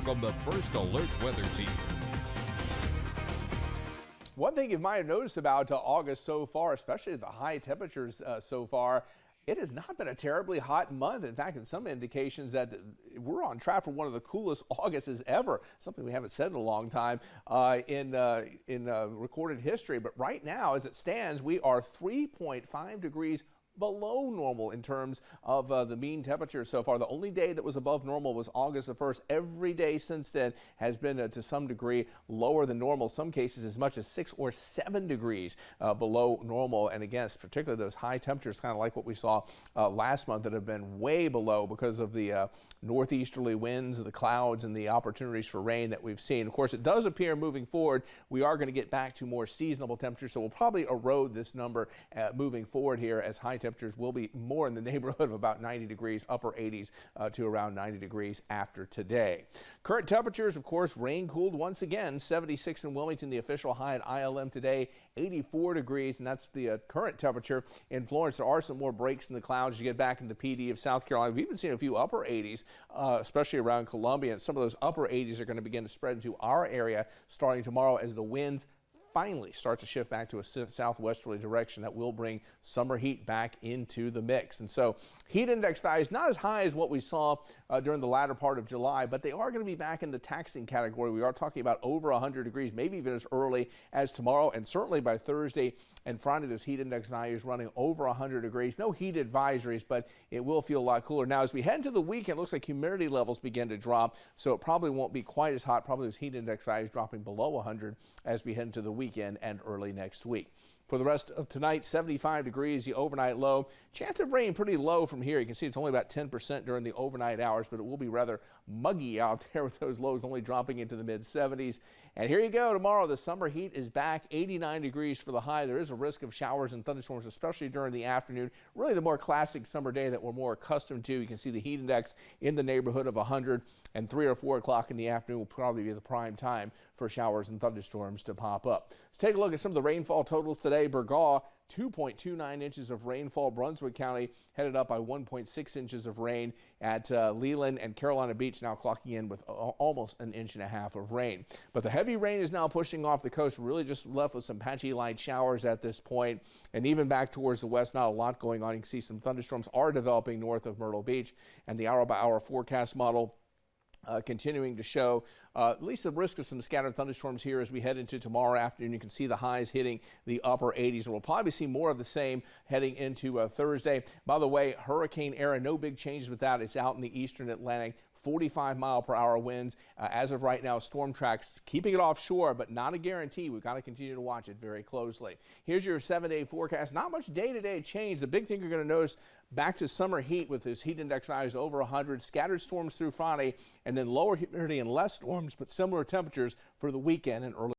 from the First Alert Weather Team. One thing you might have noticed about August so far, especially the high temperatures so far, it has not been a terribly hot month. In fact, in some indications that we're on track for one of the coolest Augusts ever, something we haven't said in a long time in recorded history. But right now, as it stands, we are 3.5 degrees below normal in terms of the mean temperature so far. The only day that was above normal was August the 1st. Every day since then has been to some degree lower than normal. Some cases as much as 6 or 7 degrees below normal. And again, particularly those high temperatures, kind of like what we saw last month, that have been way below because of the northeasterly winds, the clouds, and the opportunities for rain that we've seen. Of course, it does appear moving forward we are going to get back to more seasonable temperatures, so we'll probably erode this number moving forward here, as high temperatures will be more in the neighborhood of about 90 degrees, upper 80s to around 90 degrees after today. Current temperatures, of course, rain cooled once again. 76 in Wilmington, the official high at ILM today, 84 degrees, and that's the current temperature in Florence. There are some more breaks in the clouds as you get back into PD of South Carolina. We've even seen a few upper 80s, especially around Columbia, and some of those upper 80s are going to begin to spread into our area starting tomorrow as the winds finally start to shift back to a southwesterly direction. That will bring summer heat back into the mix. And so heat index values not as high as what we saw during the latter part of July, but they are going to be back in the taxing category. We are talking about over 100 degrees, maybe even as early as tomorrow, and certainly by Thursday and Friday, those heat index values running over 100 degrees. No heat advisories, but it will feel a lot cooler. Now, as we head into the weekend, it looks like humidity levels begin to drop, so it probably won't be quite as hot. Probably those heat index values dropping below 100 as we head into the weekend and early next week. For the rest of tonight, 75 degrees, the overnight low. Chance of rain pretty low from here. You can see it's only about 10% during the overnight hours, but it will be rather muggy out there with those lows only dropping into the mid-70s. And here you go. Tomorrow, the summer heat is back, 89 degrees for the high. There is a risk of showers and thunderstorms, especially during the afternoon. Really the more classic summer day that we're more accustomed to. You can see the heat index in the neighborhood of 100, and 3 or 4 o'clock in the afternoon will probably be the prime time for showers and thunderstorms to pop up. Let's take a look at some of the rainfall totals today. Burgaw, 2.29 inches of rainfall. Brunswick County headed up by 1.6 inches of rain at Leland, and Carolina Beach now clocking in with almost an inch and a half of rain. But the heavy rain is now pushing off the coast, really just left with some patchy light showers at this point, and even back towards the west, not a lot going on. You can see some thunderstorms are developing north of Myrtle Beach, and the hour-by-hour forecast model continuing to show at least the risk of some scattered thunderstorms here as we head into tomorrow afternoon. You can see the highs hitting the upper 80s, and we'll probably see more of the same heading into Thursday. By the way, Hurricane Era, no big changes with that. It's out in the eastern Atlantic. 45-mile-per-hour winds. As of right now, storm tracks keeping it offshore, but not a guarantee. We've got to continue to watch it very closely. Here's your 7-day forecast. Not much day-to-day change. The big thing you're going to notice, back to summer heat with this heat index values over 100, scattered storms through Friday, and then lower humidity and less storms, but similar temperatures for the weekend and early